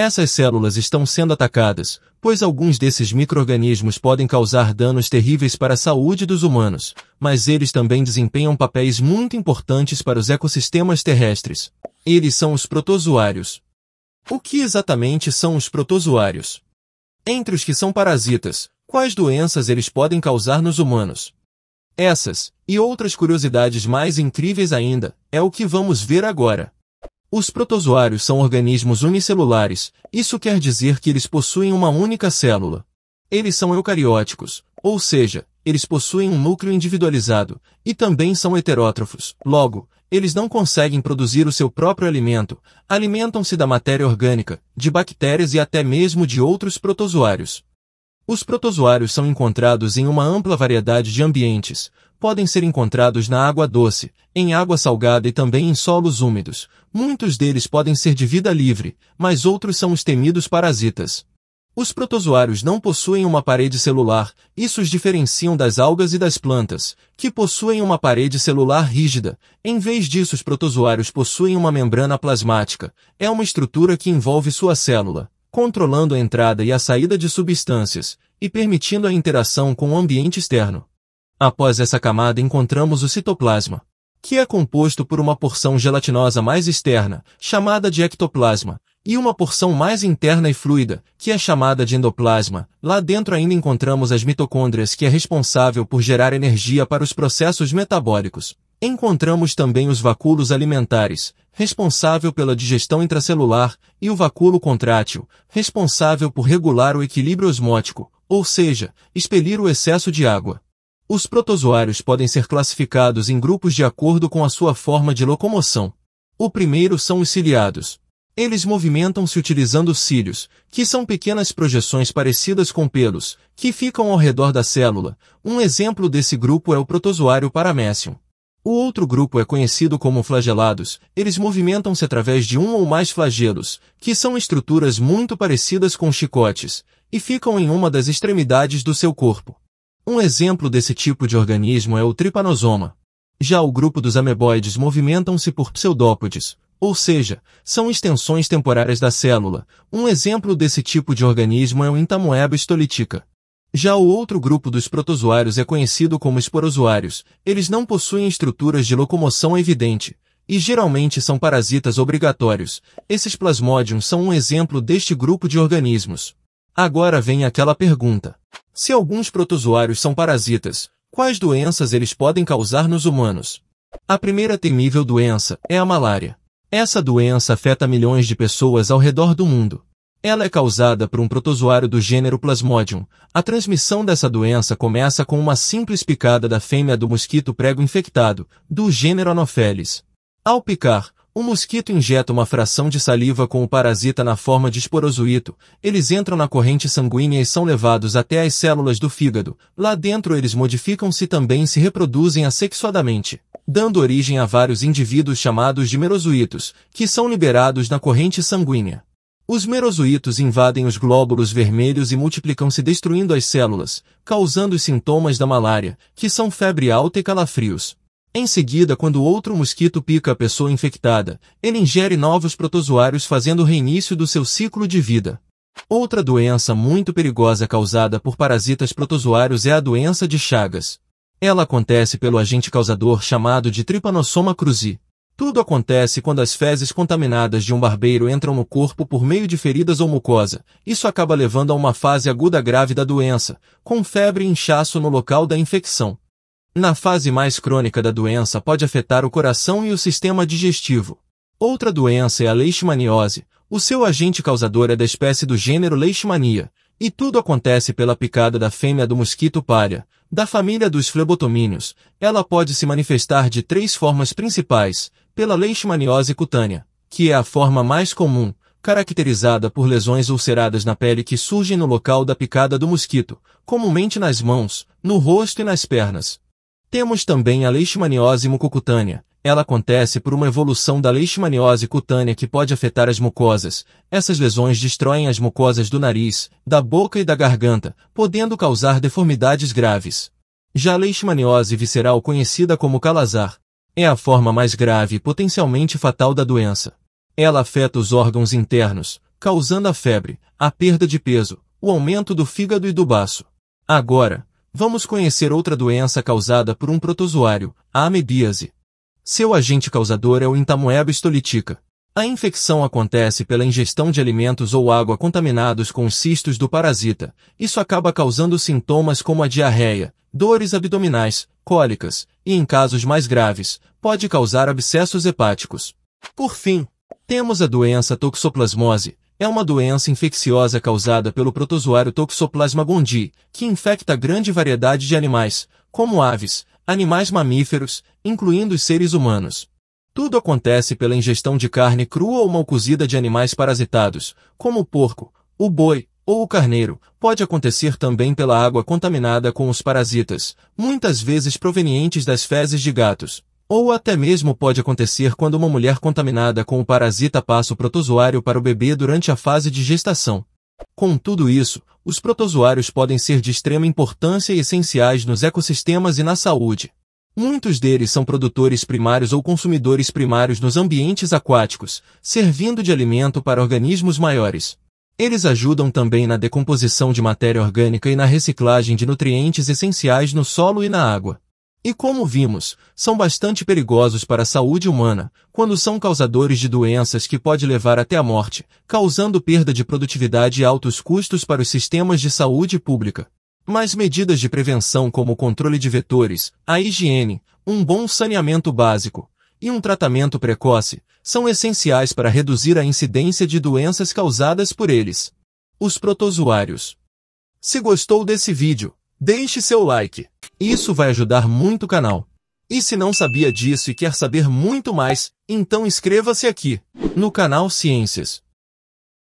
Essas células estão sendo atacadas, pois alguns desses micro-organismos podem causar danos terríveis para a saúde dos humanos, mas eles também desempenham papéis muito importantes para os ecossistemas terrestres. Eles são os protozoários. O que exatamente são os protozoários? Entre os que são parasitas, quais doenças eles podem causar nos humanos? Essas, e outras curiosidades mais incríveis ainda, é o que vamos ver agora. Os protozoários são organismos unicelulares, isso quer dizer que eles possuem uma única célula. Eles são eucarióticos, ou seja, eles possuem um núcleo individualizado, e também são heterótrofos, logo, eles não conseguem produzir o seu próprio alimento, alimentam-se da matéria orgânica, de bactérias e até mesmo de outros protozoários. Os protozoários são encontrados em uma ampla variedade de ambientes, podem ser encontrados na água doce, em água salgada e também em solos úmidos. Muitos deles podem ser de vida livre, mas outros são os temidos parasitas. Os protozoários não possuem uma parede celular, isso os diferenciam das algas e das plantas, que possuem uma parede celular rígida. Em vez disso, os protozoários possuem uma membrana plasmática, é uma estrutura que envolve sua célula, controlando a entrada e a saída de substâncias, e permitindo a interação com o ambiente externo. Após essa camada encontramos o citoplasma, que é composto por uma porção gelatinosa mais externa, chamada de ectoplasma, e uma porção mais interna e fluida, que é chamada de endoplasma. Lá dentro ainda encontramos as mitocôndrias, que é responsável por gerar energia para os processos metabólicos. Encontramos também os vacúolos alimentares, responsável pela digestão intracelular, e o vacúolo contrátil, responsável por regular o equilíbrio osmótico, ou seja, expelir o excesso de água. Os protozoários podem ser classificados em grupos de acordo com a sua forma de locomoção. O primeiro são os ciliados. Eles movimentam-se utilizando cílios, que são pequenas projeções parecidas com pelos, que ficam ao redor da célula. Um exemplo desse grupo é o protozoário Paramecium. O outro grupo é conhecido como flagelados. Eles movimentam-se através de um ou mais flagelos, que são estruturas muito parecidas com chicotes, e ficam em uma das extremidades do seu corpo. Um exemplo desse tipo de organismo é o trypanosoma. Já o grupo dos ameboides movimentam-se por pseudópodes, ou seja, são extensões temporárias da célula. Um exemplo desse tipo de organismo é o Entamoeba stolitica. Já o outro grupo dos protozoários é conhecido como esporozoários. Eles não possuem estruturas de locomoção evidente, e geralmente são parasitas obrigatórios. Esses plasmódios são um exemplo deste grupo de organismos. Agora vem aquela pergunta. Se alguns protozoários são parasitas, quais doenças eles podem causar nos humanos? A primeira temível doença é a malária. Essa doença afeta milhões de pessoas ao redor do mundo. Ela é causada por um protozoário do gênero Plasmodium. A transmissão dessa doença começa com uma simples picada da fêmea do mosquito prego infectado, do gênero Anopheles. Ao picar, o mosquito injeta uma fração de saliva com o parasita na forma de esporozoito. Eles entram na corrente sanguínea e são levados até as células do fígado. Lá dentro eles modificam-se e também se reproduzem assexuadamente, dando origem a vários indivíduos chamados de merozoítos, que são liberados na corrente sanguínea. Os merozoítos invadem os glóbulos vermelhos e multiplicam-se destruindo as células, causando os sintomas da malária, que são febre alta e calafrios. Em seguida, quando outro mosquito pica a pessoa infectada, ele ingere novos protozoários fazendo o reinício do seu ciclo de vida. Outra doença muito perigosa causada por parasitas protozoários é a doença de Chagas. Ela acontece pelo agente causador chamado de Trypanosoma cruzi. Tudo acontece quando as fezes contaminadas de um barbeiro entram no corpo por meio de feridas ou mucosa. Isso acaba levando a uma fase aguda grave da doença, com febre e inchaço no local da infecção. Na fase mais crônica da doença pode afetar o coração e o sistema digestivo. Outra doença é a leishmaniose. O seu agente causador é da espécie do gênero Leishmania, e tudo acontece pela picada da fêmea do mosquito palha, da família dos flebotomíneos. Ela pode se manifestar de 3 formas principais: pela leishmaniose cutânea, que é a forma mais comum, caracterizada por lesões ulceradas na pele que surgem no local da picada do mosquito, comumente nas mãos, no rosto e nas pernas. Temos também a leishmaniose mucocutânea. Ela acontece por uma evolução da leishmaniose cutânea que pode afetar as mucosas. Essas lesões destroem as mucosas do nariz, da boca e da garganta, podendo causar deformidades graves. Já a leishmaniose visceral, conhecida como calazar, é a forma mais grave e potencialmente fatal da doença. Ela afeta os órgãos internos, causando a febre, a perda de peso, o aumento do fígado e do baço. Agora, vamos conhecer outra doença causada por um protozoário, a amebíase. Seu agente causador é o Entamoeba histolytica. A infecção acontece pela ingestão de alimentos ou água contaminados com os cistos do parasita. Isso acaba causando sintomas como a diarreia, dores abdominais, cólicas, e em casos mais graves, pode causar abscessos hepáticos. Por fim, temos a doença toxoplasmose. É uma doença infecciosa causada pelo protozoário Toxoplasma gondii, que infecta grande variedade de animais, como aves, animais mamíferos, incluindo os seres humanos. Tudo acontece pela ingestão de carne crua ou mal cozida de animais parasitados, como o porco, o boi ou o carneiro. Pode acontecer também pela água contaminada com os parasitas, muitas vezes provenientes das fezes de gatos. Ou até mesmo pode acontecer quando uma mulher contaminada com o parasita passa o protozoário para o bebê durante a fase de gestação. Com tudo isso, os protozoários podem ser de extrema importância e essenciais nos ecossistemas e na saúde. Muitos deles são produtores primários ou consumidores primários nos ambientes aquáticos, servindo de alimento para organismos maiores. Eles ajudam também na decomposição de matéria orgânica e na reciclagem de nutrientes essenciais no solo e na água. E como vimos, são bastante perigosos para a saúde humana, quando são causadores de doenças que pode levar até a morte, causando perda de produtividade e altos custos para os sistemas de saúde pública. Mas medidas de prevenção como o controle de vetores, a higiene, um bom saneamento básico e um tratamento precoce são essenciais para reduzir a incidência de doenças causadas por eles. Os protozoários. Se gostou desse vídeo, deixe seu like. Isso vai ajudar muito o canal. E se não sabia disso e quer saber muito mais, então inscreva-se aqui, no canal Ciências.